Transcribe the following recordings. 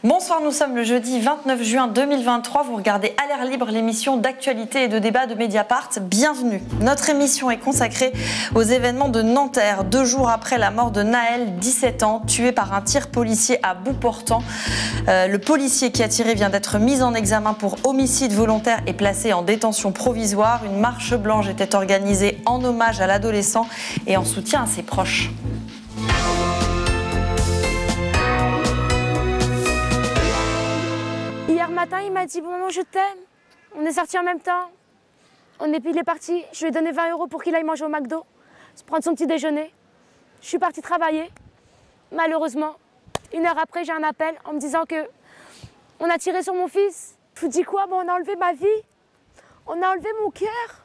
Bonsoir, nous sommes le jeudi 29 juin 2023. Vous regardez À l'air libre, l'émission d'actualité et de débat de Mediapart. Bienvenue. Notre émission est consacrée aux événements de Nanterre. 2 jours après la mort de Naël, 17 ans, tué par un tir policier à bout portant. Le policier qui a tiré vient d'être mis en examen pour homicide volontaire et placé en détention provisoire. Une marche blanche était organisée en hommage à l'adolescent et en soutien à ses proches. Hier matin, il m'a dit « Bon, maman, je t'aime ». On est sortis en même temps. Il est parti. Je lui ai donné 20 € pour qu'il aille manger au McDo, se prendre son petit déjeuner. Je suis partie travailler. Malheureusement, 1 heure après, j'ai un appel en me disant que on a tiré sur mon fils. Je vous dis quoi? Bon, on a enlevé ma vie. On a enlevé mon cœur.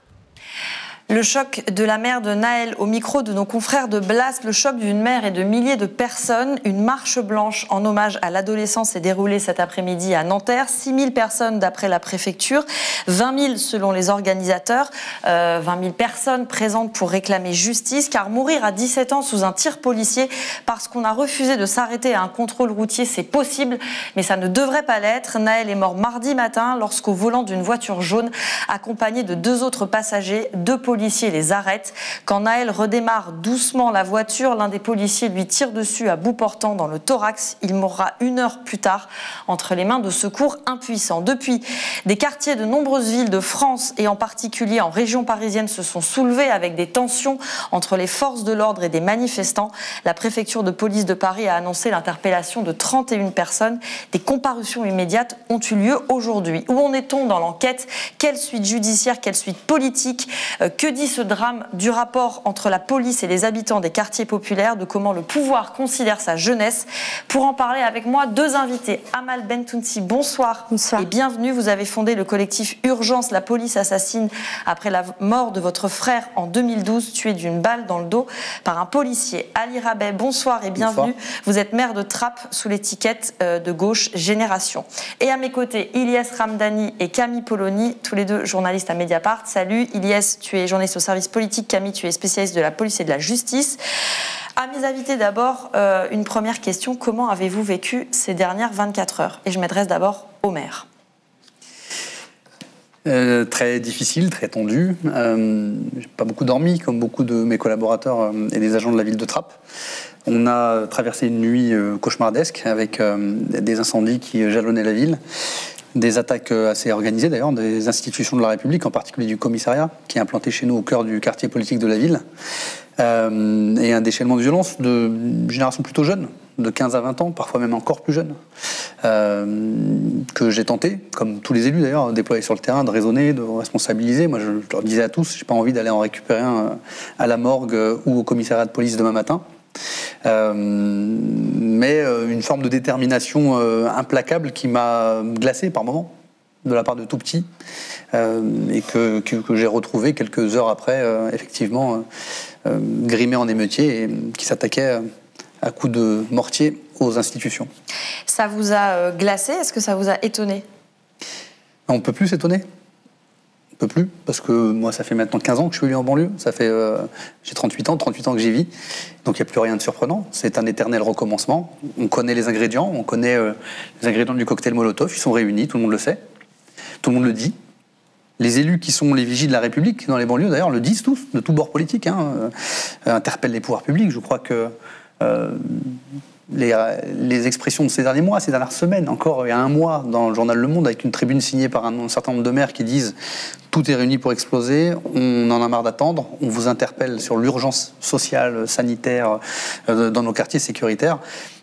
Le choc de la mère de Naël au micro de nos confrères de Blast, le choc d'une mère et de milliers de personnes. Une marche blanche en hommage à l'adolescent s'est déroulée cet après-midi à Nanterre. 6 000 personnes d'après la préfecture, 20 000 selon les organisateurs, 20 000 personnes présentes pour réclamer justice. Car mourir à 17 ans sous un tir policier parce qu'on a refusé de s'arrêter à un contrôle routier, c'est possible, mais ça ne devrait pas l'être. Naël est mort mardi matin lorsqu'au volant d'une voiture jaune, accompagné de 2 autres passagers, 2 policiers les arrêtent. Quand Naël redémarre doucement la voiture, l'un des policiers lui tire dessus à bout portant dans le thorax. Il mourra 1 heure plus tard entre les mains de secours impuissants. Depuis, des quartiers de nombreuses villes de France et en particulier en région parisienne se sont soulevés avec des tensions entre les forces de l'ordre et des manifestants. La préfecture de police de Paris a annoncé l'interpellation de 31 personnes. Des comparutions immédiates ont eu lieu aujourd'hui. Où en est-on dans l'enquête? Quelle suite judiciaire, quelle suite politique? Que dit ce drame du rapport entre la police et les habitants des quartiers populaires, de comment le pouvoir considère sa jeunesse? Pour en parler avec moi, 2 invités. Amal Bentounsi, bonsoir. Bonsoir. Et bienvenue. Vous avez fondé le collectif Urgence, la police assassine, après la mort de votre frère en 2012, tué d'une balle dans le dos par un policier. Ali Rabeh, bonsoir et bienvenue. Bonsoir. Vous êtes maire de Trappes sous l'étiquette de gauche Génération. Et à mes côtés, Ilyes Ramdani et Camille Polony, tous les 2 journalistes à Mediapart. Salut Ilyes, tu es journaliste au service politique. Camille, tu es spécialiste de la police et de la justice. À mes invités d'abord, une première question. Comment avez-vous vécu ces dernières 24 heures? Et je m'adresse d'abord au maire. Très difficile, très tendu. J'ai pas beaucoup dormi, comme beaucoup de mes collaborateurs et des agents de la ville de Trappes. On a traversé une nuit cauchemardesque avec des incendies qui jalonnaient la ville. Des attaques assez organisées d'ailleurs, des institutions de la République, en particulier du commissariat, qui est implanté chez nous au cœur du quartier politique de la ville. Et un déchaînement de violence de génération plutôt jeune, de 15 à 20 ans, parfois même encore plus jeune, que j'ai tenté, comme tous les élus d'ailleurs, déployés sur le terrain, de raisonner, de responsabiliser. Moi, je leur disais à tous, j'ai pas envie d'aller en récupérer un à la morgue ou au commissariat de police demain matin. Mais une forme de détermination implacable qui m'a glacé par moments, de la part de tout petit, et que j'ai retrouvé quelques heures après, effectivement, grimé en émeutier et qui s'attaquait à coups de mortier aux institutions. Ça vous a glacé? Est-ce que ça vous a étonné? On ne peut plus s'étonner. On ne peut plus, parce que moi, ça fait maintenant 15 ans que je suis élu en banlieue. Ça fait, j'ai 38 ans que j'y vis. Donc il n'y a plus rien de surprenant. C'est un éternel recommencement. On connaît les ingrédients, on connaît les ingrédients du cocktail Molotov. Ils sont réunis, tout le monde le sait. Tout le monde le dit. Les élus qui sont les vigies de la République, dans les banlieues d'ailleurs, le disent tous, de tous bords politiques, interpellent les pouvoirs publics. Je crois que les expressions de ces derniers mois, ces dernières semaines, encore il y a 1 mois, dans le journal Le Monde, avec une tribune signée par un certain nombre de maires qui disent « Tout est réuni pour exploser, on en a marre d'attendre, on vous interpelle sur l'urgence sociale, sanitaire dans nos quartiers sécuritaires ».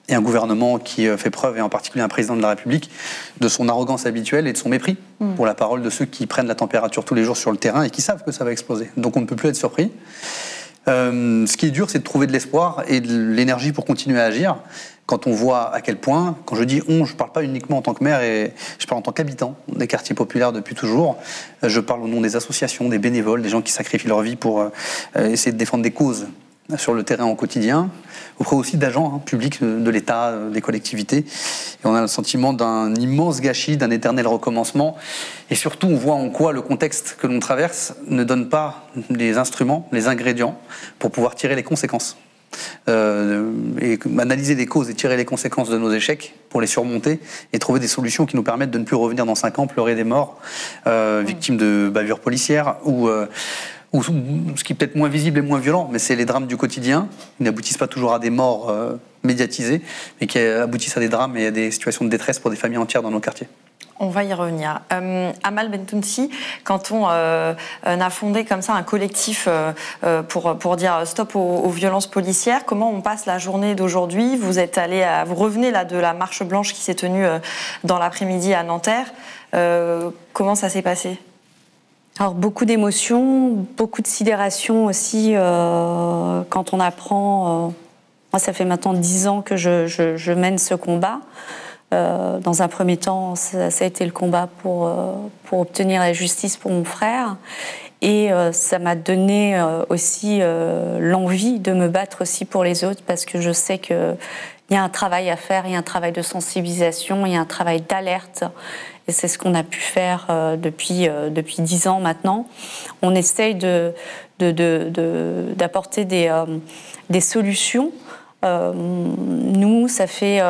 Et un gouvernement qui fait preuve, et en particulier un président de la République, de son arrogance habituelle et de son mépris pour la parole de ceux qui prennent la température tous les jours sur le terrain et qui savent que ça va exploser. Donc on ne peut plus être surpris. Ce qui est dur, c'est de trouver de l'espoir et de l'énergie pour continuer à agir. Quand on voit à quel point, quand je dis on, je ne parle pas uniquement en tant que maire, et je parle en tant qu'habitant des quartiers populaires depuis toujours. Je parle au nom des associations, des bénévoles, des gens qui sacrifient leur vie pour essayer de défendre des causes sur le terrain au quotidien, auprès aussi d'agents publics de l'État, des collectivités. Et on a le sentiment d'un immense gâchis, d'un éternel recommencement. Et surtout, on voit en quoi le contexte que l'on traverse ne donne pas les instruments, les ingrédients pour pouvoir tirer les conséquences et analyser les causes et tirer les conséquences de nos échecs pour les surmonter et trouver des solutions qui nous permettent de ne plus revenir dans 5 ans pleurer des morts, victimes de bavures policières ou ce qui est peut-être moins visible et moins violent, mais c'est les drames du quotidien qui n'aboutissent pas toujours à des morts médiatisées, mais qui aboutissent à des drames et à des situations de détresse pour des familles entières dans nos quartiers. On va y revenir. Amal Bentounsi, quand on a fondé comme ça un collectif pour dire stop aux violences policières, comment on passe la journée d'aujourd'hui? Vous revenez là de la marche blanche qui s'est tenue dans l'après-midi à Nanterre. Comment ça s'est passé? Alors beaucoup d'émotions, beaucoup de sidération aussi quand on apprend. Moi, ça fait maintenant 10 ans que je mène ce combat. Dans un premier temps, ça a été le combat pour obtenir la justice pour mon frère. Et ça m'a donné aussi l'envie de me battre aussi pour les autres, parce que je sais qu'il y a un travail à faire, il y a un travail de sensibilisation, il y a un travail d'alerte. Et c'est ce qu'on a pu faire depuis 10 ans maintenant. On essaye d'apporter des solutions. Nous, ça fait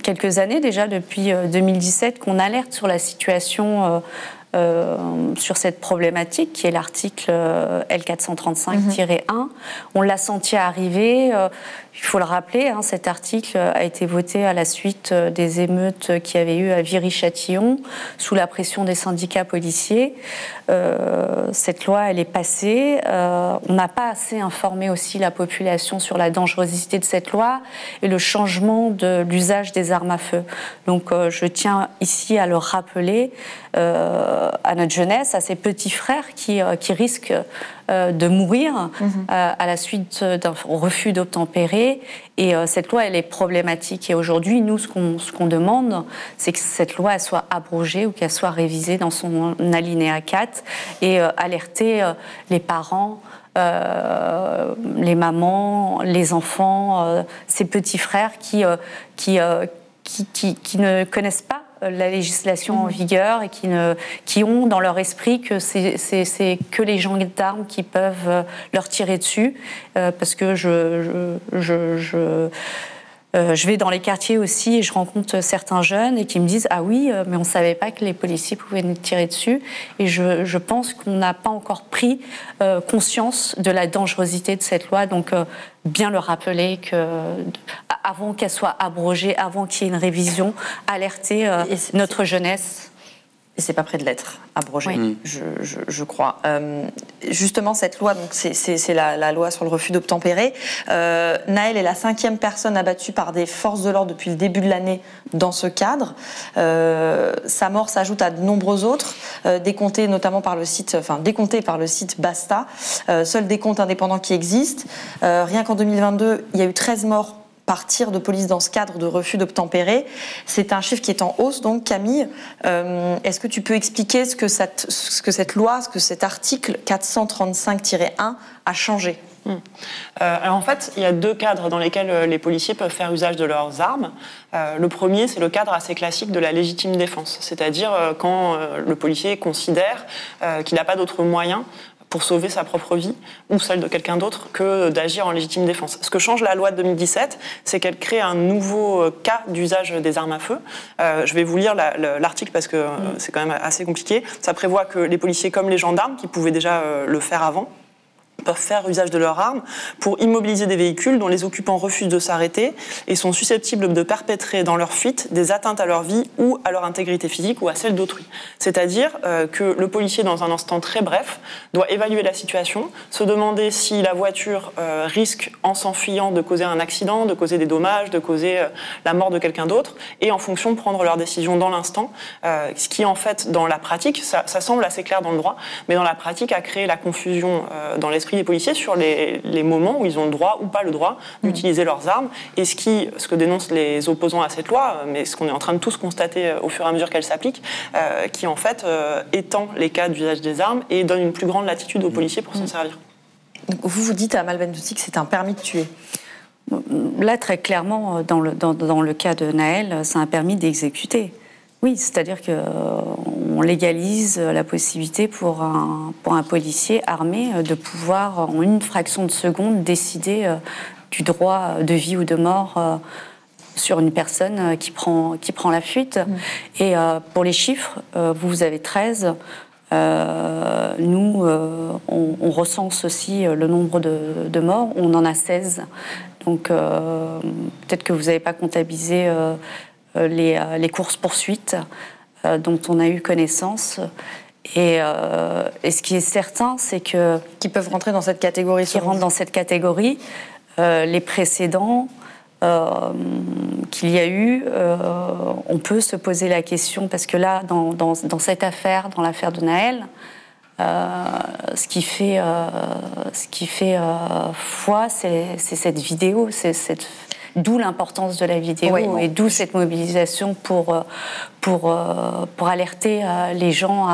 quelques années déjà, depuis 2017, qu'on alerte sur la situation, sur cette problématique qui est l'article L435-1. On l'a senti arriver. Il faut le rappeler, cet article a été voté à la suite des émeutes qu'il y avait eu à Viry-Châtillon, sous la pression des syndicats policiers. Cette loi, elle est passée. On n'a pas assez informé aussi la population sur la dangerosité de cette loi et le changement de l'usage des armes à feu. Donc je tiens ici à le rappeler à notre jeunesse, à ces petits frères qui risquent de mourir à la suite d'un refus d'obtempérer. Et cette loi, elle est problématique. Et aujourd'hui, nous, ce qu'on demande, c'est que cette loi elle soit abrogée ou qu'elle soit révisée dans son alinéa 4 et alerter les parents, les mamans, les enfants, ces petits frères qui ne connaissent pas la législation en vigueur et qui ont dans leur esprit que c'est que les gendarmes qui peuvent leur tirer dessus, parce que je vais dans les quartiers aussi et je rencontre certains jeunes et qui me disent « Ah oui, mais on ne savait pas que les policiers pouvaient nous tirer dessus ». Et je pense qu'on n'a pas encore pris conscience de la dangerosité de cette loi. Donc, bien le rappeler qu'avant qu'elle soit abrogée, avant qu'il y ait une révision, alerter notre jeunesse. Et c'est pas près de l'être, abrogé, oui. je crois. Justement, cette loi, donc c'est la loi sur le refus d'obtempérer. Nahel est la 5e personne abattue par des forces de l'ordre depuis le début de l'année dans ce cadre. Sa mort s'ajoute à de nombreux autres, décomptés notamment par le site Basta. Seul décompte indépendant qui existe. Rien qu'en 2022, il y a eu 13 morts par tir de police dans ce cadre de refus d'obtempérer. C'est un chiffre qui est en hausse, donc Camille. Est-ce que tu peux expliquer ce que cette loi, ce que cet article 435-1 a changé ? Alors en fait, il y a 2 cadres dans lesquels les policiers peuvent faire usage de leurs armes. Le premier, c'est le cadre assez classique de la légitime défense, c'est-à-dire quand le policier considère qu'il n'a pas d'autre moyen pour sauver sa propre vie ou celle de quelqu'un d'autre que d'agir en légitime défense. Ce que change la loi de 2017, c'est qu'elle crée un nouveau cas d'usage des armes à feu. Je vais vous lire l'article parce que c'est quand même assez compliqué. Ça prévoit que les policiers comme les gendarmes, qui pouvaient déjà le faire avant, peuvent faire usage de leurs armes pour immobiliser des véhicules dont les occupants refusent de s'arrêter et sont susceptibles de perpétrer dans leur fuite des atteintes à leur vie ou à leur intégrité physique ou à celle d'autrui. C'est-à-dire que le policier, dans un instant très bref, doit évaluer la situation, se demander si la voiture risque, en s'enfuyant, de causer un accident, de causer des dommages, de causer la mort de quelqu'un d'autre, et en fonction prendre leur décision dans l'instant, ce qui en fait, dans la pratique, ça semble assez clair dans le droit, mais dans la pratique a créé la confusion dans l'esprit des policiers sur les moments où ils ont le droit ou pas le droit d'utiliser leurs armes, et ce que dénoncent les opposants à cette loi, mais ce qu'on est en train de tous constater au fur et à mesure qu'elle s'applique, qui en fait étend les cas d'usage des armes et donne une plus grande latitude aux policiers pour s'en servir. Donc vous dites à Amal Bentounsi que c'est un permis de tuer. Là, très clairement, dans le cas de Nahel, c'est un permis d'exécuter. Oui, c'est-à-dire qu'on légalise la possibilité pour un policier armé de pouvoir, en une fraction de seconde, décider du droit de vie ou de mort sur une personne qui prend la fuite. Et pour les chiffres, vous avez 13. Nous, on recense aussi le nombre de morts. On en a 16. Donc, peut-être que vous n'avez pas comptabilisé les courses-poursuites dont on a eu connaissance. Et ce qui est certain, c'est que... Qui peuvent rentrer dans cette catégorie. Qui rentrent dans cette catégorie. Les précédents qu'il y a eu, on peut se poser la question, parce que là, dans cette affaire, dans l'affaire de Nahel, ce qui fait foi, c'est cette vidéo, d'où l'importance de la vidéo, et d'où cette mobilisation pour alerter les gens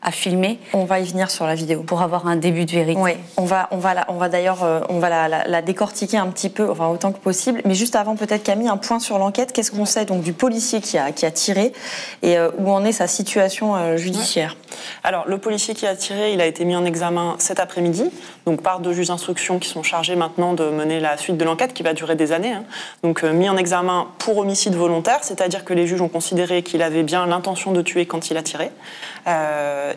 à filmer. On va y venir sur la vidéo. Pour avoir un début de vérité. Oui, on va d'ailleurs la décortiquer un petit peu, enfin autant que possible. Mais juste avant, peut-être Camille, un point sur l'enquête. Qu'est-ce qu'on sait donc du policier qui a tiré et où en est sa situation judiciaire? Alors, le policier qui a tiré, il a été mis en examen cet après-midi, donc par 2 juges d'instruction qui sont chargés maintenant de mener la suite de l'enquête, qui va durer des années. Donc, mis en examen pour homicide volontaire, c'est-à-dire que les juges ont considéré qu'il avait bien l'intention de tuer quand il a tiré.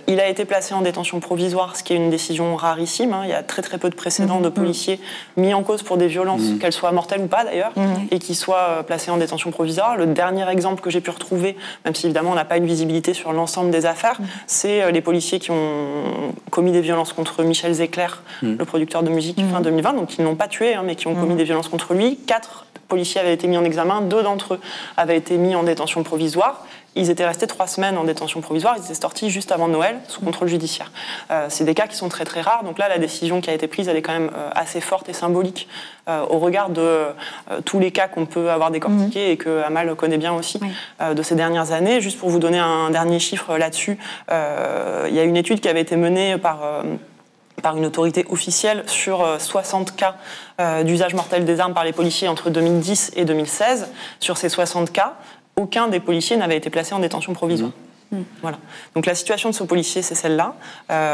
Il a été placé en détention provisoire, ce qui est une décision rarissime. Il y a très très peu de précédents de policiers mis en cause pour des violences, qu'elles soient mortelles ou pas d'ailleurs, et qui soient placés en détention provisoire. Le dernier exemple que j'ai pu retrouver, même si évidemment on n'a pas une visibilité sur l'ensemble des affaires, c'est les policiers qui ont commis des violences contre Michel Zecler, le producteur de musique fin 2020, donc qui ne l'ont pas tué, mais qui ont commis des violences contre lui. 4 policiers avaient été mis en examen, 2 d'entre eux avaient été mis en détention provisoire. Ils étaient restés 3 semaines en détention provisoire, ils étaient sortis juste avant Noël, sous contrôle judiciaire. C'est des cas qui sont très très rares, donc là la décision qui a été prise, elle est quand même assez forte et symbolique au regard de tous les cas qu'on peut avoir décortiqués et que Amal connaît bien aussi de ces dernières années. Juste pour vous donner un dernier chiffre là-dessus, il y a une étude qui avait été menée par une autorité officielle sur 60 cas d'usage mortel des armes par les policiers entre 2010 et 2016. Sur ces 60 cas, aucun des policiers n'avait été placé en détention provisoire. Voilà. Donc la situation de ce policier, c'est celle-là.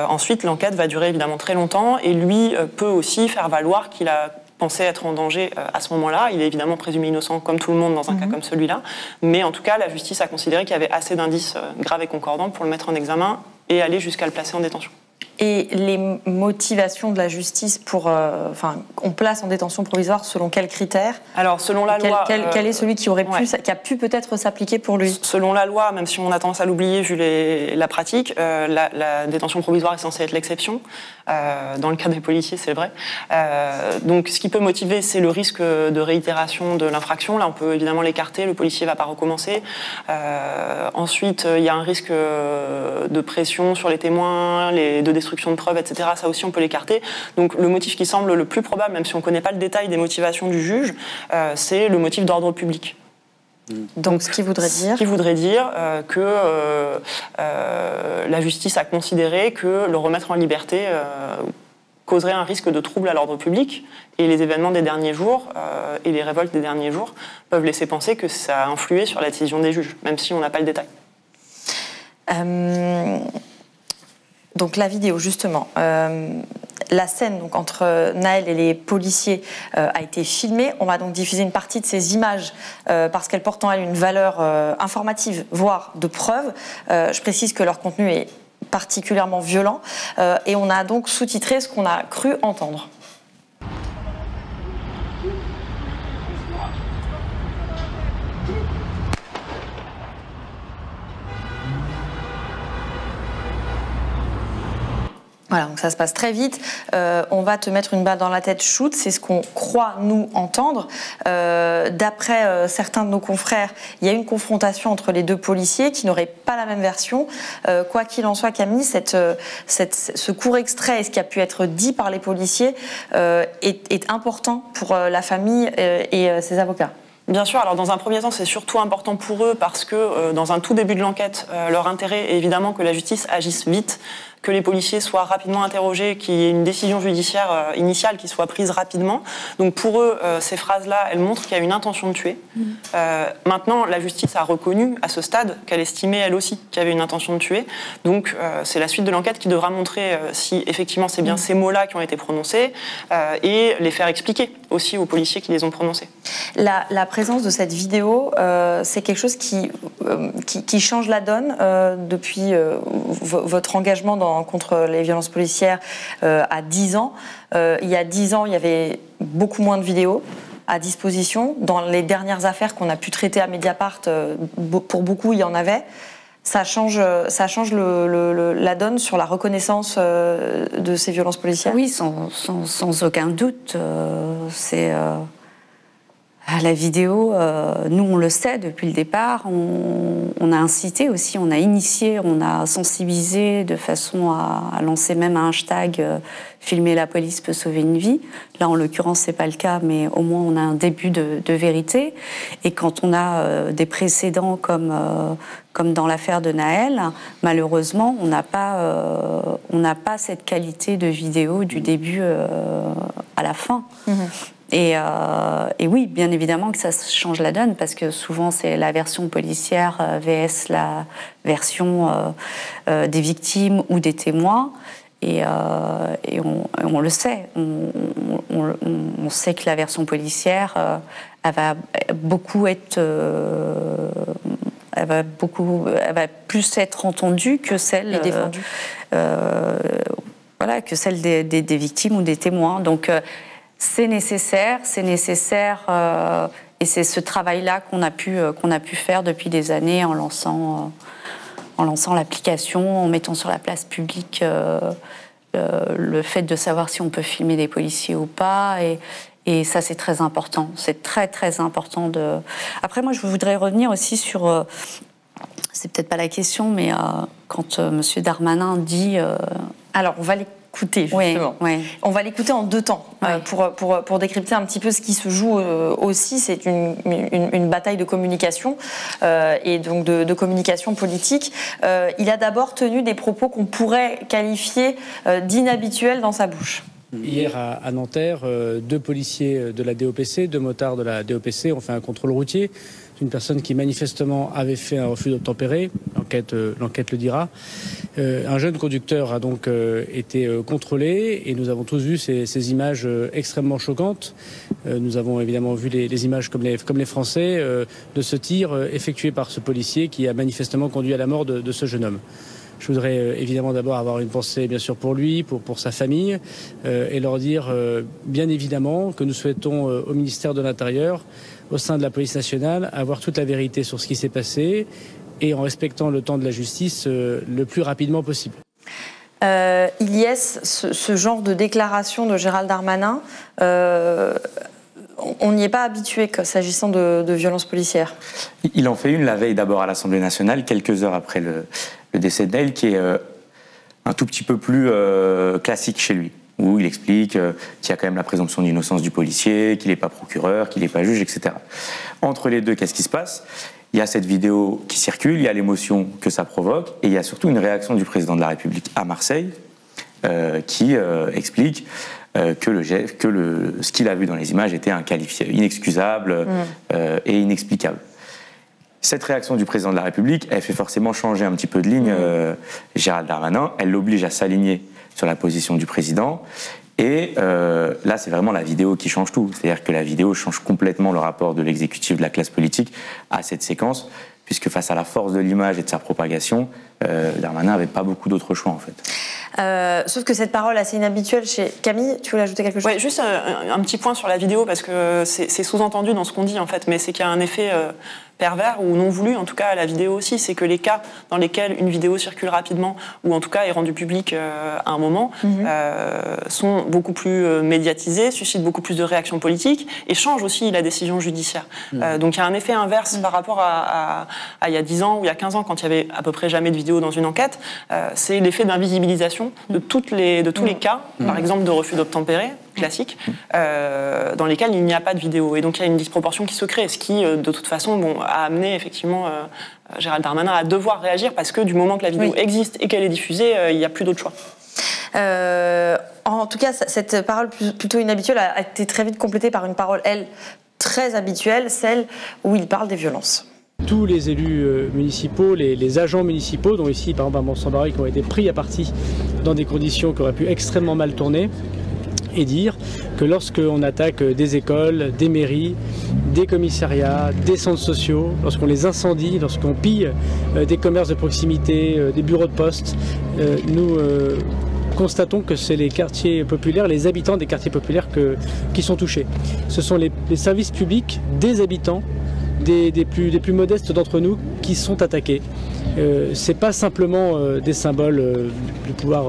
Ensuite, l'enquête va durer évidemment très longtemps et lui peut aussi faire valoir qu'il a pensé être en danger à ce moment-là. Il est évidemment présumé innocent comme tout le monde dans un cas comme celui-là. Mais en tout cas, la justice a considéré qu'il y avait assez d'indices graves et concordants pour le mettre en examen et aller jusqu'à le placer en détention. Et les motivations de la justice pour... on place en détention provisoire selon quels critères? Alors, selon la loi... Quel est celui qui a pu peut-être s'appliquer pour lui? Selon la loi, même si on a tendance à l'oublier vu la pratique, la détention provisoire est censée être l'exception. Dans le cas des policiers, c'est vrai. Donc, ce qui peut motiver, c'est le risque de réitération de l'infraction. Là, on peut évidemment l'écarter. Le policier ne va pas recommencer. Ensuite, il y a un risque de pression sur les témoins, de destruction de preuves, etc. Ça aussi, on peut l'écarter. Donc, le motif qui semble le plus probable, même si on ne connaît pas le détail des motivations du juge, c'est le motif d'ordre public. Donc, ce qui voudrait dire que la justice a considéré que le remettre en liberté causerait un risque de trouble à l'ordre public, et les événements des derniers jours et les révoltes des derniers jours peuvent laisser penser que ça a influé sur la décision des juges, même si on n'a pas le détail. Donc la vidéo, justement, la scène donc, entre Nahel et les policiers a été filmée. On va donc diffuser une partie de ces images parce qu'elles portent en elles une valeur informative, voire de preuve. Je précise que leur contenu est particulièrement violent et on a donc sous-titré ce qu'on a cru entendre. Voilà, donc ça se passe très vite. On va te mettre une balle dans la tête, shoot. C'est ce qu'on croit, nous, entendre. D'après certains de nos confrères, il y a une confrontation entre les 2 policiers qui n'auraient pas la même version. Quoi qu'il en soit, Camille, ce court extrait et ce qui a pu être dit par les policiers est important pour la famille et ses avocats. Bien sûr, alors dans un premier temps, c'est surtout important pour eux parce que dans un tout début de l'enquête, leur intérêt est évidemment que la justice agisse vite, que les policiers soient rapidement interrogés, qu'il y ait une décision judiciaire initiale qui soit prise rapidement. Donc pour eux, ces phrases-là, elles montrent qu'il y a une intention de tuer. Maintenant, la justice a reconnu à ce stade qu'elle estimait elle aussi qu'il y avait une intention de tuer. Donc c'est la suite de l'enquête qui devra montrer si effectivement c'est bien ces mots-là qui ont été prononcés et les faire expliquer aussi aux policiers qui les ont prononcés. La présence de cette vidéo, c'est quelque chose qui change la donne depuis votre engagement contre les violences policières à 10 ans. Il y a 10 ans, il y avait beaucoup moins de vidéos à disposition. Dans les dernières affaires qu'on a pu traiter à Mediapart, pour beaucoup, il y en avait. Ça change la donne sur la reconnaissance de ces violences policières? Oui, sans aucun doute. C'est... La vidéo, nous on le sait depuis le départ, on a incité aussi, on a initié, on a sensibilisé de façon à lancer même un hashtag filmer la police peut sauver une vie. Là en l'occurrence c'est pas le cas, mais au moins on a un début de vérité. Et quand on a des précédents comme dans l'affaire de Nahel, malheureusement on n'a pas cette qualité de vidéo du début à la fin. Et oui, bien évidemment que ça change la donne, parce que souvent c'est la version policière vs la version des victimes ou des témoins. Et on le sait. On sait que la version policière, elle va beaucoup être... elle va plus être entendue que celle... Et défendue. Voilà, que celle des victimes ou des témoins. Donc... c'est nécessaire, et c'est ce travail-là qu'on a pu faire depuis des années en lançant l'application, en mettant sur la place publique le fait de savoir si on peut filmer des policiers ou pas, et ça c'est très important, c'est très très important de... Après moi je voudrais revenir aussi sur, c'est peut-être pas la question, mais quand Monsieur Darmanin dit... Alors on va l'écouter justement. Oui. On va l'écouter en 2 temps pour décrypter un petit peu ce qui se joue aussi. C'est une bataille de communication et donc de communication politique. Il a d'abord tenu des propos qu'on pourrait qualifier d'inhabituels dans sa bouche. Hier à Nanterre, 2 policiers de la DOPC, 2 motards de la DOPC ont fait un contrôle routier d'une personne qui manifestement avait fait un refus d'obtempérer, l'enquête le dira. Un jeune conducteur a donc été contrôlé, et nous avons tous vu ces images extrêmement choquantes. Nous avons évidemment vu les images comme les Français de ce tir effectué par ce policier qui a manifestement conduit à la mort de ce jeune homme. Je voudrais évidemment d'abord avoir une pensée bien sûr pour lui, pour sa famille, et leur dire bien évidemment que nous souhaitons au ministère de l'Intérieur, au sein de la police nationale, avoir toute la vérité sur ce qui s'est passé, et en respectant le temps de la justice le plus rapidement possible. Ilyes, ce genre de déclaration de Gérald Darmanin, on n'y est pas habitué s'agissant de violences policières. Il en fait une la veille d'abord à l'Assemblée nationale, quelques heures après le décès de Nahel, qui est un tout petit peu plus classique chez lui, où il explique qu'il y a quand même la présomption d'innocence du policier, qu'il n'est pas procureur, qu'il n'est pas juge, etc. Entre les deux, qu'est-ce qui se passe ? Il y a cette vidéo qui circule, il y a l'émotion que ça provoque, et il y a surtout une réaction du président de la République à Marseille qui explique que ce qu'il a vu dans les images était inqualifiable, inexcusable et inexplicable. Cette réaction du président de la République, elle fait forcément changer un petit peu de ligne Gérald Darmanin, elle l'oblige à s'aligner sur la position du président. Et là, c'est vraiment la vidéo qui change tout. C'est-à-dire que la vidéo change complètement le rapport de l'exécutif, de la classe politique à cette séquence, puisque face à la force de l'image et de sa propagation, Darmanin n'avait pas beaucoup d'autres choix, en fait. Sauf que cette parole assez inhabituelle chez Camille, tu voulais ajouter quelque chose ? Oui, juste un petit point sur la vidéo, parce que c'est sous-entendu dans ce qu'on dit, en fait, mais c'est qu'il y a un effet pervers ou non voulu, en tout cas à la vidéo aussi, c'est que les cas dans lesquels une vidéo circule rapidement, ou en tout cas est rendue publique à un moment, sont beaucoup plus médiatisés, suscitent beaucoup plus de réactions politiques et changent aussi la décision judiciaire. Donc il y a un effet inverse par rapport à il y a 10 ans ou il y a 15 ans, quand il y avait à peu près jamais de vidéo dans une enquête. C'est l'effet d'invisibilisation de tous les cas, par exemple de refus d'obtempérer, classique, dans lesquels il n'y a pas de vidéo. Et donc il y a une disproportion qui se crée, ce qui, de toute façon, a amené effectivement Gérald Darmanin à devoir réagir, parce que du moment que la vidéo existe et qu'elle est diffusée, il n'y a plus d'autre choix. En tout cas, cette parole plutôt inhabituelle a été très vite complétée par une parole, elle, très habituelle, celle où il parle des violences. Tous les élus municipaux, les agents municipaux, dont ici par exemple à Mont-Saint-Barry, qui ont été pris à partie dans des conditions qui auraient pu extrêmement mal tourner, et dire que lorsqu'on attaque des écoles, des mairies, des commissariats, des centres sociaux, lorsqu'on les incendie, lorsqu'on pille des commerces de proximité, des bureaux de poste, nous constatons que c'est les quartiers populaires, les habitants des quartiers populaires qui sont touchés. Ce sont les services publics des habitants, des plus modestes d'entre nous, qui sont attaqués. C'est pas simplement des symboles du pouvoir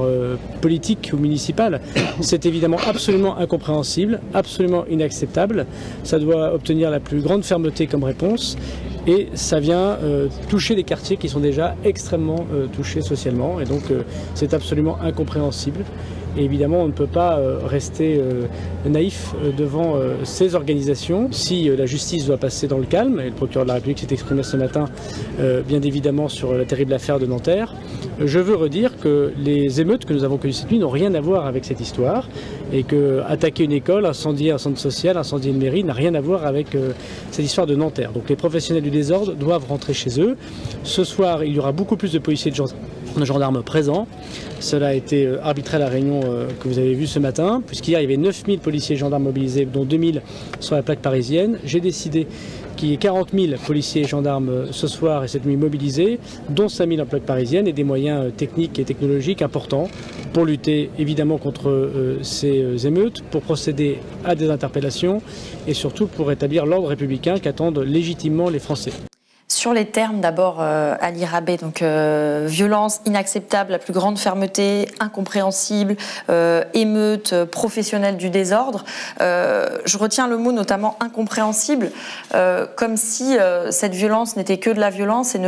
politique ou municipal, c'est évidemment absolument incompréhensible, absolument inacceptable. Ça doit obtenir la plus grande fermeté comme réponse, et ça vient toucher des quartiers qui sont déjà extrêmement touchés socialement, et donc c'est absolument incompréhensible. Et évidemment, on ne peut pas rester naïf devant ces organisations. Si la justice doit passer dans le calme, et le procureur de la République s'est exprimé ce matin, bien évidemment, sur la terrible affaire de Nanterre, je veux redire que les émeutes que nous avons connues cette nuit n'ont rien à voir avec cette histoire, et que attaquer une école, incendier un centre social, incendier une mairie n'a rien à voir avec cette histoire de Nanterre. Donc les professionnels du désordre doivent rentrer chez eux. Ce soir, il y aura beaucoup plus de policiers et de gendarmes présents. Cela a été arbitré à la réunion que vous avez vue ce matin, puisqu'hier il y avait 9000 policiers et gendarmes mobilisés, dont 2000 sur la plaque parisienne. J'ai décidé qu'il y ait 40 000 policiers et gendarmes ce soir et cette nuit mobilisés, dont 5 000 en plaque parisienne, et des moyens techniques et technologiques importants pour lutter évidemment contre ces émeutes, pour procéder à des interpellations et surtout pour rétablir l'ordre républicain qu'attendent légitimement les Français. Sur les termes, d'abord, Ali Rabet, donc violence inacceptable, la plus grande fermeté, incompréhensible, émeute, professionnelle du désordre. Je retiens le mot notamment incompréhensible, comme si cette violence n'était que de la violence et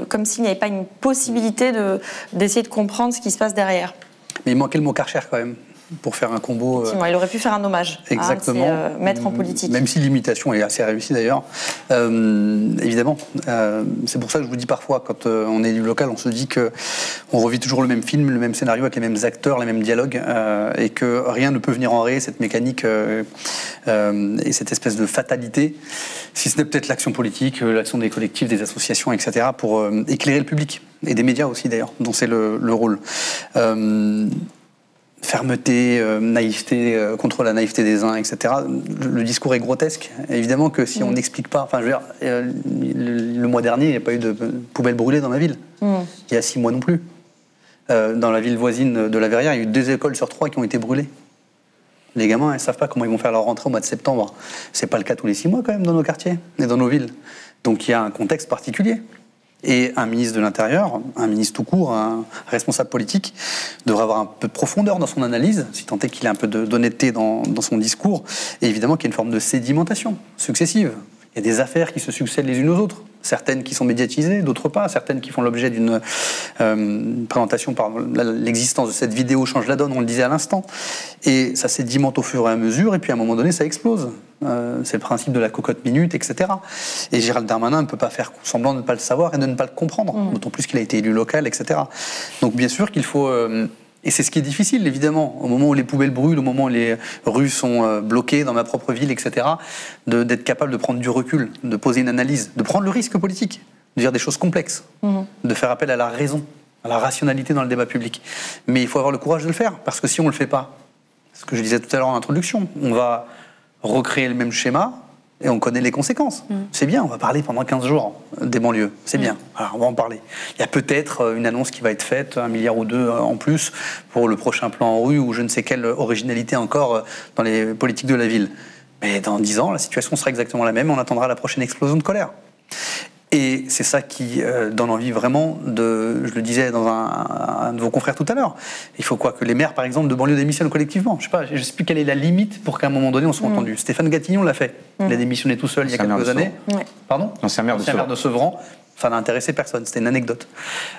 comme s'il n'y avait pas une possibilité d'essayer de comprendre ce qui se passe derrière. Mais il manquait le mot Karcher quand même, pour faire un combo. Il aurait pu faire un hommage exactement. à un de ses maîtres en politique. Même si l'imitation est assez réussie d'ailleurs. Évidemment, c'est pour ça que je vous dis parfois, quand on est élu local, on se dit qu'on revit toujours le même film, le même scénario, avec les mêmes acteurs, les mêmes dialogues, et que rien ne peut venir enrayer cette mécanique et cette espèce de fatalité, si ce n'est peut-être l'action politique, l'action des collectifs, des associations, etc., pour éclairer le public, et des médias aussi d'ailleurs, dont c'est le rôle. Fermeté, naïveté, contre la naïveté des uns, etc. Le discours est grotesque. Évidemment que si on n'explique pas... Enfin, je veux dire, le mois dernier, il n'y a pas eu de poubelle brûlée dans ma ville. Il y a 6 mois non plus. Dans la ville voisine de La Verrière, il y a eu 2 écoles sur 3 qui ont été brûlées. Les gamins, ils ne savent pas comment ils vont faire leur rentrée au mois de septembre. C'est pas le cas tous les 6 mois, quand même, dans nos quartiers et dans nos villes. Donc il y a un contexte particulier. Et un ministre de l'Intérieur, un ministre tout court, un responsable politique, devrait avoir un peu de profondeur dans son analyse, si tant est qu'il ait un peu d'honnêteté dans son discours, et évidemment qu'il y a une forme de sédimentation successive. Il y a des affaires qui se succèdent les unes aux autres, certaines qui sont médiatisées, d'autres pas, certaines qui font l'objet d'une présentation par l'existence de cette vidéo change la donne, on le disait à l'instant, et ça sédimente au fur et à mesure, et puis à un moment donné ça explose. C'est le principe de la cocotte minute, etc. Et Gérald Darmanin ne peut pas faire semblant de ne pas le savoir et de ne pas le comprendre, d'autant plus qu'il a été élu local, etc. Donc bien sûr qu'il faut... Et c'est ce qui est difficile, évidemment, au moment où les poubelles brûlent, au moment où les rues sont bloquées dans ma propre ville, etc., d'être capable de prendre du recul, de poser une analyse, de prendre le risque politique, de dire des choses complexes, de faire appel à la raison, à la rationalité dans le débat public. Mais il faut avoir le courage de le faire, parce que si on ne le fait pas, ce que je disais tout à l'heure en introduction, on va recréer le même schéma, et on connaît les conséquences. C'est bien, on va parler pendant 15 jours des banlieues. C'est bien, alors on va en parler. Il y a peut-être une annonce qui va être faite, 1 milliard ou 2 en plus, pour le prochain plan en rue, ou je ne sais quelle originalité encore dans les politiques de la ville. Mais dans 10 ans, la situation sera exactement la même, on attendra la prochaine explosion de colère. Et c'est ça qui donne envie vraiment je le disais dans un de vos confrères tout à l'heure, il faut quoi, que les maires par exemple de banlieue démissionnent collectivement. Je ne sais plus quelle est la limite pour qu'à un moment donné on soit entendu. Stéphane Gatignon l'a fait, il a démissionné tout seul il y a quelques années. Pardon ? L'ancien maire de Sevran. Ça n'a intéressé personne, c'était une anecdote.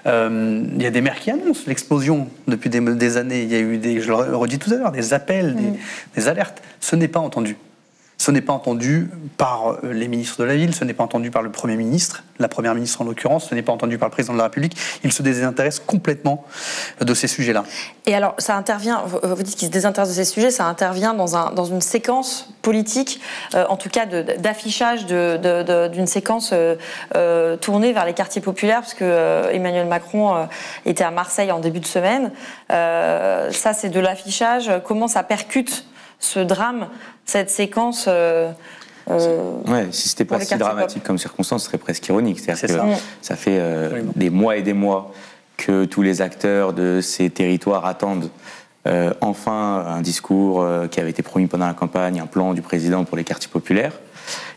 Il y a des maires qui annoncent l'explosion depuis des années, il y a eu je le redis tout à l'heure, des appels, des alertes. Ce n'est pas entendu. Ce n'est pas entendu par les ministres de la ville, ce n'est pas entendu par le Premier ministre, la Première ministre en l'occurrence, ce n'est pas entendu par le Président de la République. Il se désintéresse complètement de ces sujets-là. Et alors, ça intervient, vous dites qu'il se désintéresse de ces sujets, ça intervient dans une séquence politique, en tout cas d'affichage d'une séquence tournée vers les quartiers populaires, parce que Emmanuel Macron était à Marseille en début de semaine. Ça, c'est de l'affichage. Comment ça percute ce drame, cette séquence si c'était pas si dramatique comme circonstance, ce serait presque ironique. C'est-à-dire que ça fait des mois et des mois que tous les acteurs de ces territoires attendent enfin un discours qui avait été promis pendant la campagne, un plan du président pour les quartiers populaires.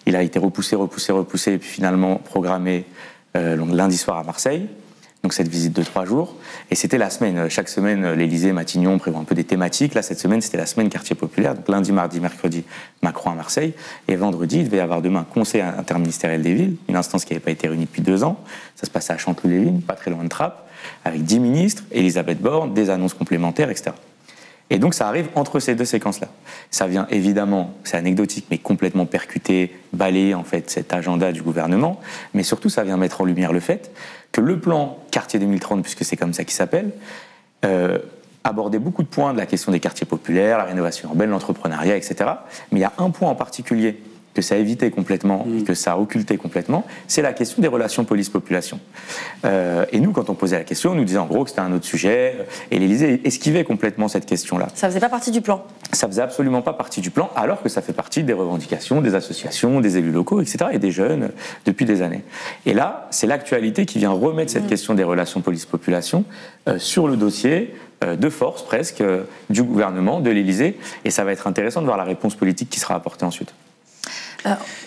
Il a été repoussé, et puis finalement programmé lundi soir à Marseille. Donc cette visite de 3 jours. Et c'était la semaine. Chaque semaine, l'Élysée, Matignon prévoit un peu des thématiques. Là, cette semaine, c'était la semaine quartier populaire. Donc lundi, mardi, mercredi, Macron à Marseille. Et vendredi, il devait y avoir demain un conseil interministériel des villes, une instance qui n'avait pas été réunie depuis 2 ans. Ça se passait à Chanteloup-les-Vignes, pas très loin de Trappes, avec 10 ministres, Elisabeth Borne, des annonces complémentaires, etc. Et donc ça arrive entre ces 2 séquences-là. Ça vient évidemment, c'est anecdotique, mais complètement percuter, balayer en fait cet agenda du gouvernement. Mais surtout, ça vient mettre en lumière le fait que le plan Quartier 2030, puisque c'est comme ça qu'il s'appelle, abordait beaucoup de points de la question des quartiers populaires, la rénovation urbaine, l'entrepreneuriat, etc. Mais il y a un point en particulier que ça a évité complètement et que ça a occulté complètement, c'est la question des relations police-population. Et nous, quand on posait la question, on nous disait en gros que c'était un autre sujet, et l'Élysée esquivait complètement cette question-là. Ça faisait pas partie du plan. Ça faisait absolument pas partie du plan, alors que ça fait partie des revendications des associations, des élus locaux, etc., et des jeunes depuis des années. Et là, c'est l'actualité qui vient remettre cette question des relations police-population sur le dossier de force presque du gouvernement, de l'Élysée, et ça va être intéressant de voir la réponse politique qui sera apportée ensuite.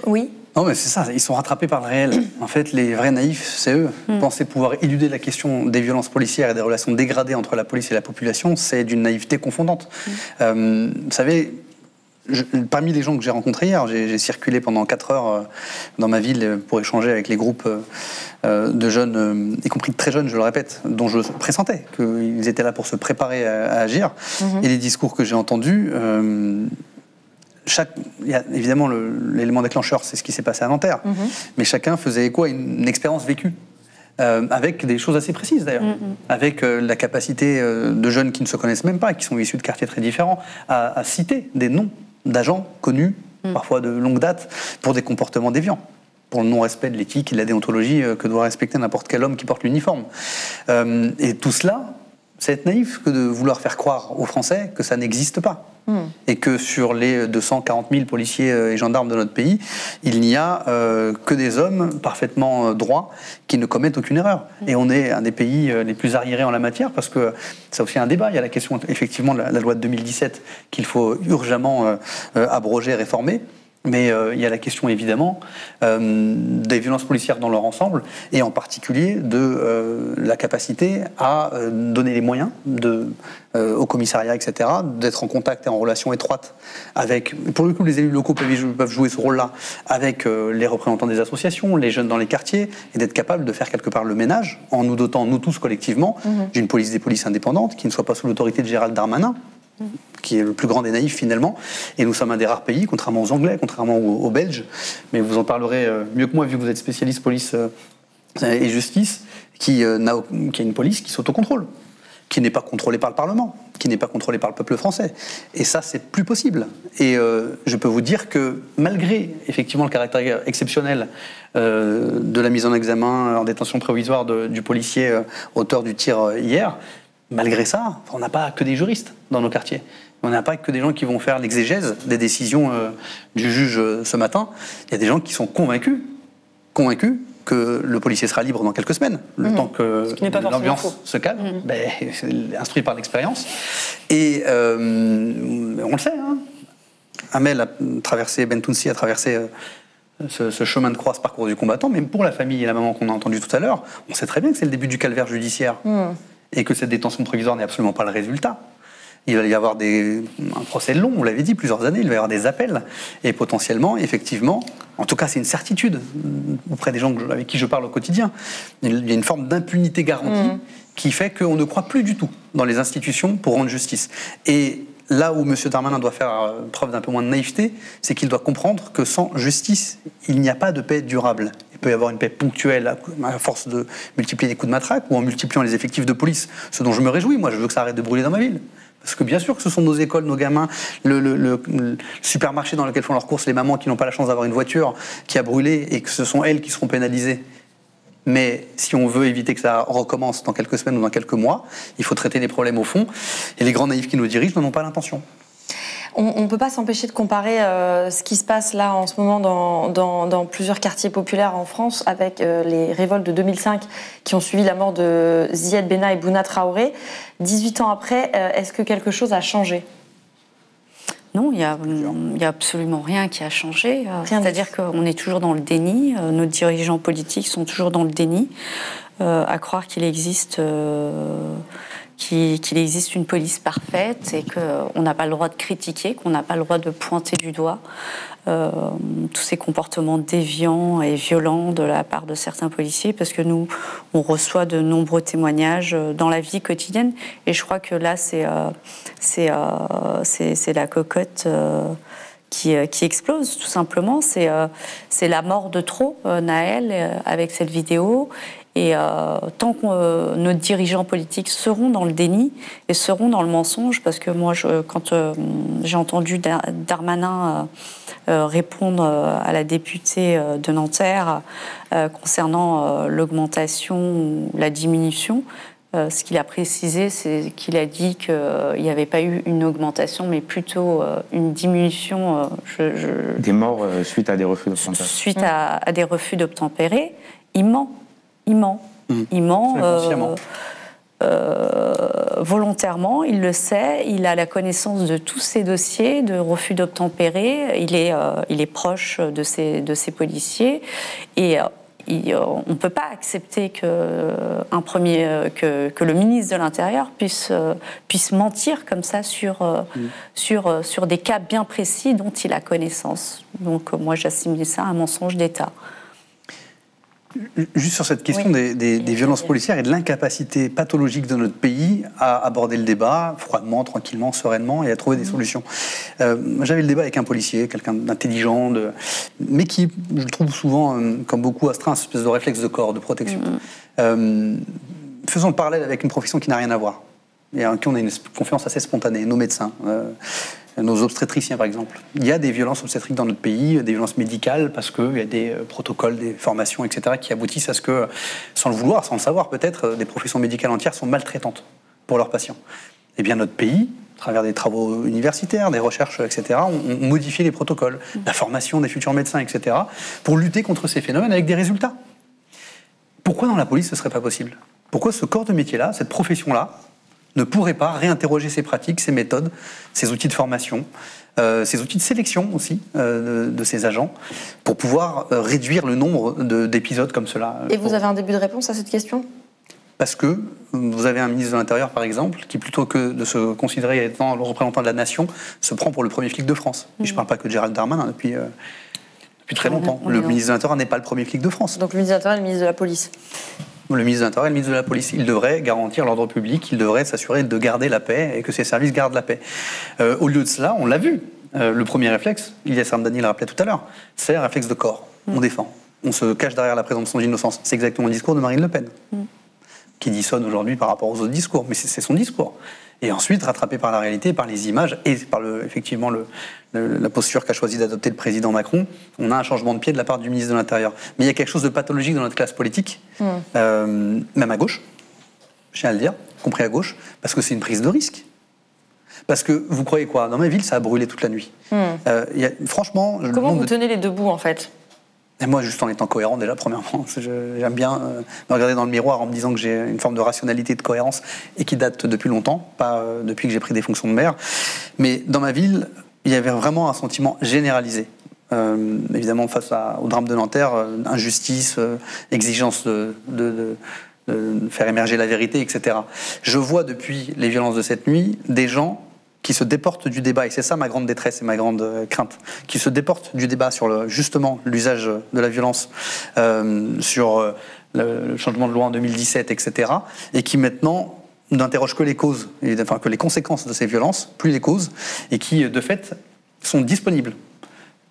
Oui. Non, mais c'est ça, ils sont rattrapés par le réel. En fait, les vrais naïfs, c'est eux. Penser pouvoir éluder la question des violences policières et des relations dégradées entre la police et la population, c'est d'une naïveté confondante. Vous savez, parmi les gens que j'ai rencontrés hier, j'ai circulé pendant 4 heures dans ma ville pour échanger avec les groupes de jeunes, y compris de très jeunes, je le répète, dont je pressentais qu'ils étaient là pour se préparer à agir. Et les discours que j'ai entendus... il y a évidemment l'élément déclencheur, c'est ce qui s'est passé à Nanterre, mais chacun faisait écho à une expérience vécue, avec des choses assez précises d'ailleurs, avec la capacité de jeunes qui ne se connaissent même pas, qui sont issus de quartiers très différents, à citer des noms d'agents connus, parfois de longue date, pour des comportements déviants, pour le non-respect de l'éthique et de la déontologie que doit respecter n'importe quel homme qui porte l'uniforme. Et tout cela, c'est être naïf que de vouloir faire croire aux Français que ça n'existe pas. Et que sur les 240 000 policiers et gendarmes de notre pays, il n'y a que des hommes parfaitement droits qui ne commettent aucune erreur. Et on est un des pays les plus arriérés en la matière, parce que c'est aussi un débat. Il y a la question effectivement de la loi de 2017 qu'il faut urgemment abroger, réformer. Mais il y a la question évidemment des violences policières dans leur ensemble, et en particulier de la capacité à donner les moyens au commissariat, etc., d'être en contact et en relation étroite avec, pour le coup les élus locaux peuvent jouer ce rôle-là, avec les représentants des associations, les jeunes dans les quartiers, et d'être capable de faire quelque part le ménage, en nous dotant, nous tous collectivement, d'une police des polices indépendante, qui ne soit pas sous l'autorité de Gérald Darmanin, qui est le plus grand des naïfs finalement, et nous sommes un des rares pays, contrairement aux Anglais, contrairement aux Belges, mais vous en parlerez mieux que moi vu que vous êtes spécialiste police et justice, qui a une police qui s'autocontrôle, qui n'est pas contrôlée par le Parlement, qui n'est pas contrôlée par le peuple français. Et ça, c'est plus possible. Et je peux vous dire que malgré effectivement le caractère exceptionnel de la mise en examen en détention provisoire du policier auteur du tir hier, malgré ça, on n'a pas que des juristes dans nos quartiers. On n'a pas que des gens qui vont faire l'exégèse des décisions du juge ce matin. Il y a des gens qui sont convaincus que le policier sera libre dans quelques semaines, le temps que l'ambiance se calme, instruit par l'expérience. Et on le sait, hein. Amel a traversé, Bentounsi a traversé ce chemin de croix, ce parcours du combattant, même pour la famille et la maman qu'on a entendu tout à l'heure, on sait très bien que c'est le début du calvaire judiciaire. Et que cette détention provisoire n'est absolument pas le résultat. Il va y avoir un procès long, on l'avait dit, plusieurs années, il va y avoir des appels, et potentiellement, effectivement, en tout cas c'est une certitude auprès des gens avec qui je parle au quotidien, il y a une forme d'impunité garantie qui fait qu'on ne croit plus du tout dans les institutions pour rendre justice. Et là où M. Darmanin doit faire preuve d'un peu moins de naïveté, c'est qu'il doit comprendre que sans justice, il n'y a pas de paix durable. Il peut y avoir une paix ponctuelle à force de multiplier les coups de matraque ou en multipliant les effectifs de police, ce dont je me réjouis. Moi, je veux que ça arrête de brûler dans ma ville. Parce que bien sûr que ce sont nos écoles, nos gamins, le supermarché dans lequel font leurs courses les mamans qui n'ont pas la chance d'avoir une voiture qui a brûlé et que ce sont elles qui seront pénalisées. Mais si on veut éviter que ça recommence dans quelques semaines ou dans quelques mois, il faut traiter les problèmes au fond. Et les grands naïfs qui nous dirigent n'en ont pas l'intention. On ne peut pas s'empêcher de comparer ce qui se passe là en ce moment dans plusieurs quartiers populaires en France avec les révoltes de 2005 qui ont suivi la mort de Ziad Benna et Bouna Traoré. 18 ans après, est-ce que quelque chose a changé ? Non, il y a absolument rien qui a changé. C'est-à-dire qu'on est toujours dans le déni. Nos dirigeants politiques sont toujours dans le déni. À croire qu'il existe une police parfaite et qu'on n'a pas le droit de critiquer, qu'on n'a pas le droit de pointer du doigt tous ces comportements déviants et violents de la part de certains policiers, parce que nous, on reçoit de nombreux témoignages dans la vie quotidienne. Et je crois que là, c'est la cocotte qui explose, tout simplement. C'est la mort de trop, Nahel, avec cette vidéo. Et tant que nos dirigeants politiques seront dans le déni et seront dans le mensonge, parce que moi, quand j'ai entendu Darmanin répondre à la députée de Nanterre concernant l'augmentation ou la diminution, ce qu'il a précisé, c'est qu'il a dit qu'il n'y avait pas eu une augmentation, mais plutôt une diminution. Des morts suite à des refus d'obtempérer. Suite à des refus d'obtempérer, il ment. Il ment. Volontairement, il le sait, il a la connaissance de tous ces dossiers de refus d'obtempérer, il est proche de ces policiers et on ne peut pas accepter que le ministre de l'Intérieur puisse mentir comme ça sur des cas bien précis dont il a connaissance. Donc moi j'assimile ça à un mensonge d'État. Juste sur cette question des violences policières et de l'incapacité pathologique de notre pays à aborder le débat froidement, tranquillement, sereinement et à trouver des solutions. J'avais le débat avec un policier, quelqu'un d'intelligent, mais qui, je le trouve souvent, comme beaucoup, astreint à cette espèce de réflexe de corps, de protection. Faisons le parallèle avec une profession qui n'a rien à voir et en qui on a une confiance assez spontanée, nos médecins. Nos obstétriciens, par exemple. Il y a des violences obstétriques dans notre pays, des violences médicales, parce qu'il y a des protocoles, des formations, etc., qui aboutissent à ce que, sans le vouloir, sans le savoir peut-être, des professions médicales entières sont maltraitantes pour leurs patients. Eh bien, notre pays, à travers des travaux universitaires, des recherches, etc., on modifie les protocoles, la formation des futurs médecins, etc., pour lutter contre ces phénomènes avec des résultats. Pourquoi dans la police ce ne serait pas possible ? Pourquoi ce corps de métier-là, cette profession-là, ne pourrait pas réinterroger ses pratiques, ses méthodes, ses outils de formation, ses outils de sélection aussi de ses agents, pour pouvoir réduire le nombre d'épisodes comme cela. Et vous avez un début de réponse à cette question ? Parce que vous avez un ministre de l'Intérieur, par exemple, qui plutôt que de se considérer étant le représentant de la nation, se prend pour le premier flic de France. Et je ne parle pas que de Gérald Darmanin depuis très longtemps. Le ministre de l'Intérieur n'est pas le premier flic de France. Donc le ministre de l'Intérieur est le ministre de la Police. Le ministre de l'Intérieur et le ministre de la Police. Il devrait garantir l'ordre public, il devrait s'assurer de garder la paix et que ses services gardent la paix. Au lieu de cela, on l'a vu, le premier réflexe, Ilyes Ramdani le rappelait tout à l'heure, c'est un réflexe de corps. On défend. On se cache derrière la présomption d'innocence. C'est exactement le discours de Marine Le Pen, qui dissonne aujourd'hui par rapport aux autres discours, mais c'est son discours. Et ensuite, rattrapé par la réalité, par les images et par effectivement la posture qu'a choisi d'adopter le président Macron, on a un changement de pied de la part du ministre de l'Intérieur. Mais il y a quelque chose de pathologique dans notre classe politique, même à gauche, je tiens à le dire, compris à gauche, parce que c'est une prise de risque. Parce que vous croyez quoi ? Dans ma ville, ça a brûlé toute la nuit. Franchement... Comment vous tenez les deux bouts, en fait ? Et moi, juste en étant cohérent, déjà, premièrement, j'aime bien me regarder dans le miroir en me disant que j'ai une forme de rationalité et de cohérence et qui date depuis longtemps, pas depuis que j'ai pris des fonctions de maire. Mais dans ma ville, il y avait vraiment un sentiment généralisé. Évidemment, face au drame de Nanterre, injustice, exigence de faire émerger la vérité, etc. Je vois depuis les violences de cette nuit des gens qui se déportent du débat, et c'est ça ma grande détresse et ma grande crainte, qui se déportent du débat sur justement l'usage de la violence, sur le changement de loi en 2017, etc., et qui maintenant n'interrogent que les causes, enfin que les conséquences de ces violences, plus les causes, et qui, de fait, sont disponibles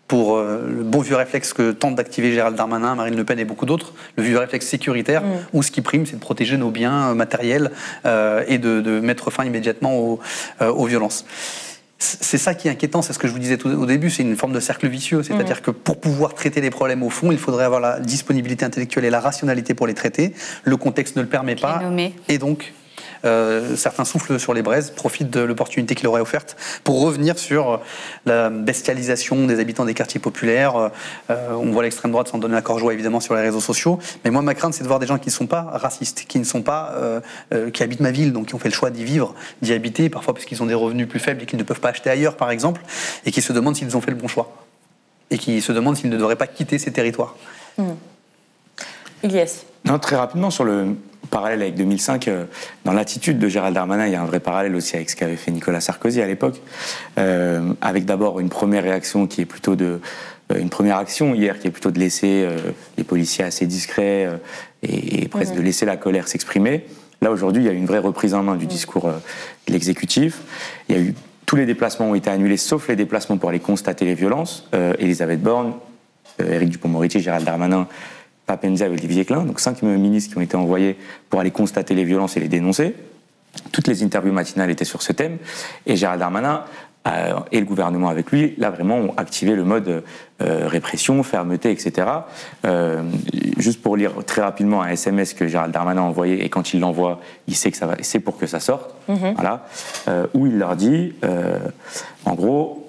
pour le bon vieux réflexe que tentent d'activer Gérald Darmanin, Marine Le Pen et beaucoup d'autres, le vieux réflexe sécuritaire, où ce qui prime, c'est de protéger nos biens matériels et de mettre fin immédiatement aux violences. C'est ça qui est inquiétant, c'est ce que je vous disais au début, c'est une forme de cercle vicieux, c'est-à-dire que pour pouvoir traiter les problèmes au fond, il faudrait avoir la disponibilité intellectuelle et la rationalité pour les traiter, le contexte ne le permet pas, et donc certains soufflent sur les braises, profitent de l'opportunité qu'il aurait offerte pour revenir sur la bestialisation des habitants des quartiers populaires. On voit l'extrême droite s'en donner l'accord joie évidemment sur les réseaux sociaux, mais moi ma crainte c'est de voir des gens qui ne sont pas racistes, qui ne sont pas qui habitent ma ville, donc qui ont fait le choix d'y vivre, d'y habiter, parfois parce qu'ils ont des revenus plus faibles et qu'ils ne peuvent pas acheter ailleurs par exemple, et qui se demandent s'ils ont fait le bon choix, et qui se demandent s'ils ne devraient pas quitter ces territoires. Ilyes. Non, très rapidement, sur le parallèle avec 2005, dans l'attitude de Gérald Darmanin, il y a un vrai parallèle aussi avec ce qu'avait fait Nicolas Sarkozy à l'époque, avec d'abord une première réaction qui est plutôt une première action hier qui est plutôt de laisser les policiers assez discrets et presque de laisser la colère s'exprimer. Là, aujourd'hui, il y a eu une vraie reprise en main du discours de l'exécutif. Il y a eu tous les déplacements ont été annulés, sauf les déplacements pour aller constater les violences. Elisabeth Borne, Éric Dupond-Moretti, Gérald Darmanin, Pape Ndiaye et Olivier Klein, donc 5 ministres qui ont été envoyés pour aller constater les violences et les dénoncer. Toutes les interviews matinales étaient sur ce thème, et Gérald Darmanin et le gouvernement avec lui, là vraiment, ont activé le mode répression, fermeté, etc. Juste pour lire très rapidement un SMS que Gérald Darmanin a envoyé, et quand il l'envoie, il sait que ça va, c'est pour que ça sorte, voilà, où il leur dit, en gros,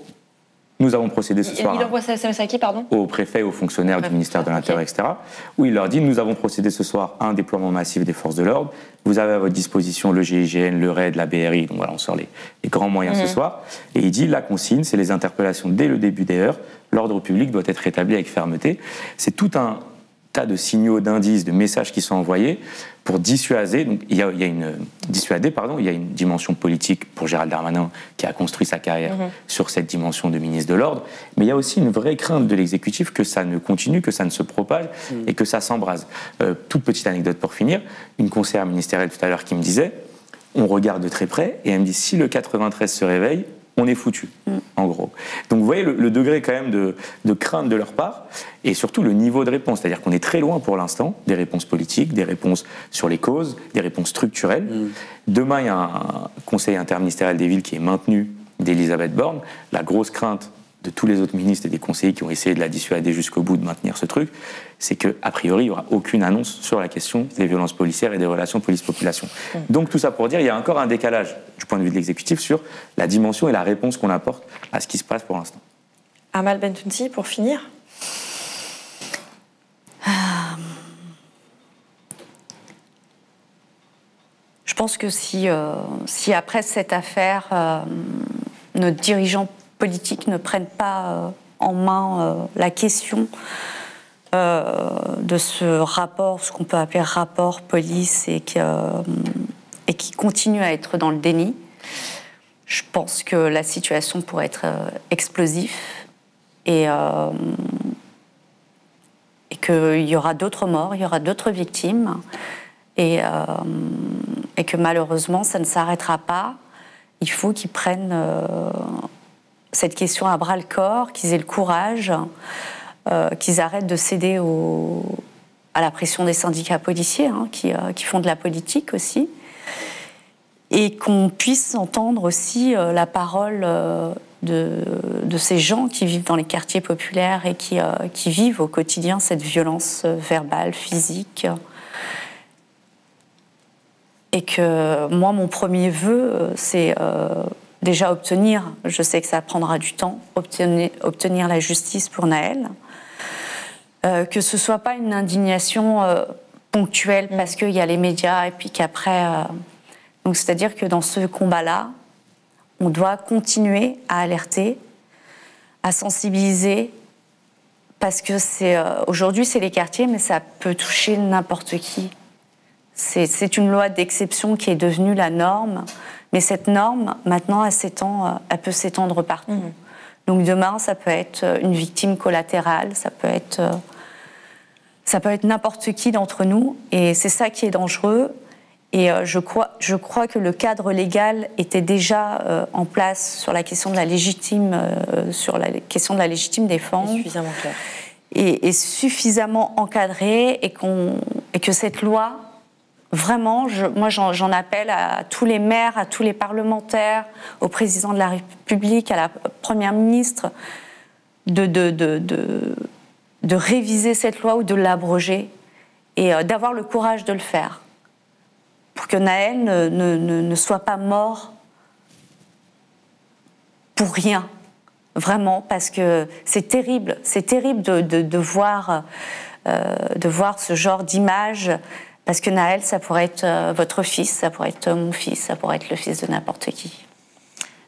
nous avons procédé ce soir. Il envoie ce SMS à qui, pardon ? Aux préfets, aux fonctionnaires du ministère de l'Intérieur, etc. Où il leur dit, nous avons procédé ce soir à un déploiement massif des forces de l'ordre. Vous avez à votre disposition le GIGN, le RAID, la BRI. Donc voilà, on sort les grands moyens ce soir. Et il dit, la consigne, c'est les interpellations dès le début des heures. L'ordre public doit être rétabli avec fermeté. C'est tout un tas de signaux, d'indices, de messages qui sont envoyés pour dissuader. Donc il y a une dimension politique pour Gérald Darmanin qui a construit sa carrière sur cette dimension de ministre de l'ordre, mais il y a aussi une vraie crainte de l'exécutif que ça ne continue, que ça ne se propage et que ça s'embrase. Toute petite anecdote pour finir, une conseillère ministérielle tout à l'heure qui me disait, on regarde de très près, et elle me dit, si le 93 se réveille, on est foutu, en gros. Donc vous voyez le degré quand même de crainte de leur part, et surtout le niveau de réponse. C'est-à-dire qu'on est très loin pour l'instant des réponses politiques, des réponses sur les causes, des réponses structurelles. Demain, il y a un conseil interministériel des villes qui est maintenu d'Elisabeth Borne. La grosse crainte de tous les autres ministres et des conseillers qui ont essayé de la dissuader jusqu'au bout de maintenir ce truc, c'est qu'a priori, il n'y aura aucune annonce sur la question des violences policières et des relations police-population. Donc tout ça pour dire, il y a encore un décalage du point de vue de l'exécutif sur la dimension et la réponse qu'on apporte à ce qui se passe pour l'instant. Amal Bentounsi, pour finir. Je pense que si après cette affaire, nos dirigeants politiques ne prennent pas en main la question de ce rapport, ce qu'on peut appeler rapport police, et qui continue à être dans le déni, je pense que la situation pourrait être explosive et qu'il y aura d'autres morts, il y aura d'autres victimes, et que malheureusement ça ne s'arrêtera pas. Il faut qu'ils prennent cette question à bras-le-corps, qu'ils aient le courage, qu'ils arrêtent de céder à la pression des syndicats policiers, qui font de la politique aussi, et qu'on puisse entendre aussi la parole de ces gens qui vivent dans les quartiers populaires et qui vivent au quotidien cette violence verbale, physique. Et que moi, mon premier vœu, c'est déjà obtenir, je sais que ça prendra du temps, obtenir la justice pour Nahel, que ce ne soit pas une indignation ponctuelle parce qu'il y a les médias et puis qu'après... Donc c'est-à-dire que dans ce combat-là, on doit continuer à alerter, à sensibiliser, parce que aujourd'hui c'est les quartiers, mais ça peut toucher n'importe qui. C'est une loi d'exception qui est devenue la norme, mais cette norme, maintenant, elle peut s'étendre partout. Donc demain, ça peut être une victime collatérale, ça peut être n'importe qui d'entre nous, et c'est ça qui est dangereux. Et je crois que le cadre légal était déjà en place sur la question de la légitime défense. Et suffisamment clair. Et suffisamment encadré, et que cette loi, vraiment, moi j'en appelle à tous les maires, à tous les parlementaires, au président de la République, à la première ministre, de réviser cette loi ou de l'abroger, et d'avoir le courage de le faire, pour que Nahel ne soit pas mort pour rien, vraiment, parce que c'est terrible de voir ce genre d'image, parce que Nahel, ça pourrait être votre fils, ça pourrait être mon fils, ça pourrait être le fils de n'importe qui.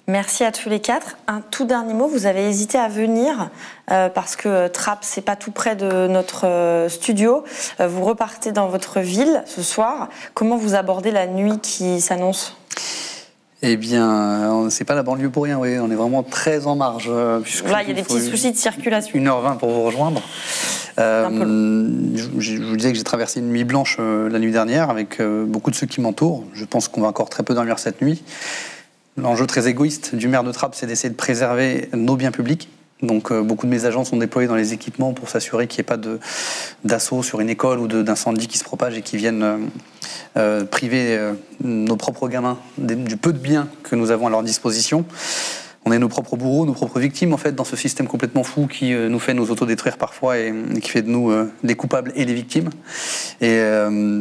Merci à tous les quatre. Un tout dernier mot, vous avez hésité à venir parce que Trappes, c'est pas tout près de notre studio. Vous repartez dans votre ville ce soir. Comment vous abordez la nuit qui s'annonce ? Eh bien, c'est pas la banlieue pour rien, oui. On est vraiment très en marge. Là, il y a des petits soucis de circulation. 1h20 pour vous rejoindre. Je vous disais que j'ai traversé une nuit blanche la nuit dernière avec beaucoup de ceux qui m'entourent. Je pense qu'on va encore très peu dormir cette nuit. L'enjeu très égoïste du maire de Trappes, c'est d'essayer de préserver nos biens publics. Donc beaucoup de mes agents sont déployés dans les équipements pour s'assurer qu'il n'y ait pas d'assaut sur une école ou d'incendie qui se propage et qui viennent priver nos propres gamins du peu de biens que nous avons à leur disposition. On est nos propres bourreaux, nos propres victimes, en fait, dans ce système complètement fou qui nous fait nous autodétruire parfois et qui fait de nous des coupables et des victimes. Et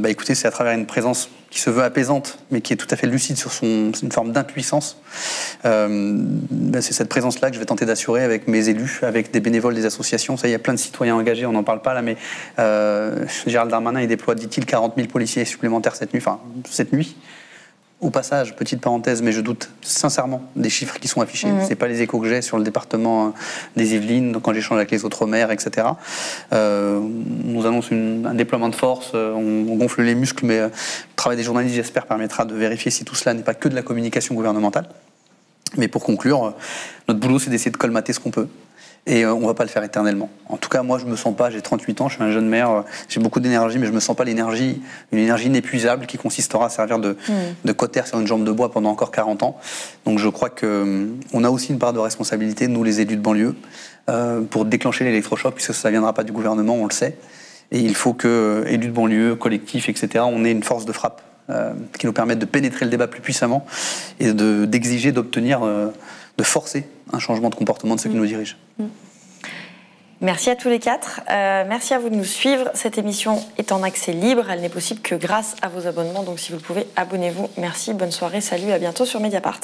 écoutez, c'est à travers une présence qui se veut apaisante, mais qui est tout à fait lucide sur une forme d'impuissance. C'est cette présence-là que je vais tenter d'assurer avec mes élus, avec des bénévoles des associations. Ça, il y a plein de citoyens engagés, on n'en parle pas là, mais Gérald Darmanin, il déploie, dit-il, 40 000 policiers supplémentaires cette nuit. Au passage, petite parenthèse, mais je doute sincèrement des chiffres qui sont affichés. C'est pas les échos que j'ai sur le département des Yvelines, quand j'échange avec les autres maires, etc. On nous annonce un déploiement de force, on gonfle les muscles, mais le travail des journalistes, j'espère, permettra de vérifier si tout cela n'est pas que de la communication gouvernementale. Mais pour conclure, notre boulot, c'est d'essayer de colmater ce qu'on peut. Et on ne va pas le faire éternellement. En tout cas, moi, je ne me sens pas, j'ai 38 ans, je suis un jeune maire, j'ai beaucoup d'énergie, mais je ne me sens pas une énergie inépuisable qui consistera à servir de cautère sur une jambe de bois pendant encore 40 ans. Donc je crois qu'on a aussi une part de responsabilité, nous les élus de banlieue, pour déclencher l'électrochoc, puisque ça ne viendra pas du gouvernement, on le sait. Et il faut que, élus de banlieue, collectifs, etc., on ait une force de frappe qui nous permette de pénétrer le débat plus puissamment et d'exiger, d'obtenir, de forcer un changement de comportement de ceux qui nous dirigent. Merci à tous les quatre. Merci à vous de nous suivre. Cette émission est en accès libre. Elle n'est possible que grâce à vos abonnements. Donc si vous le pouvez, abonnez-vous. Merci, bonne soirée, salut, à bientôt sur Mediapart.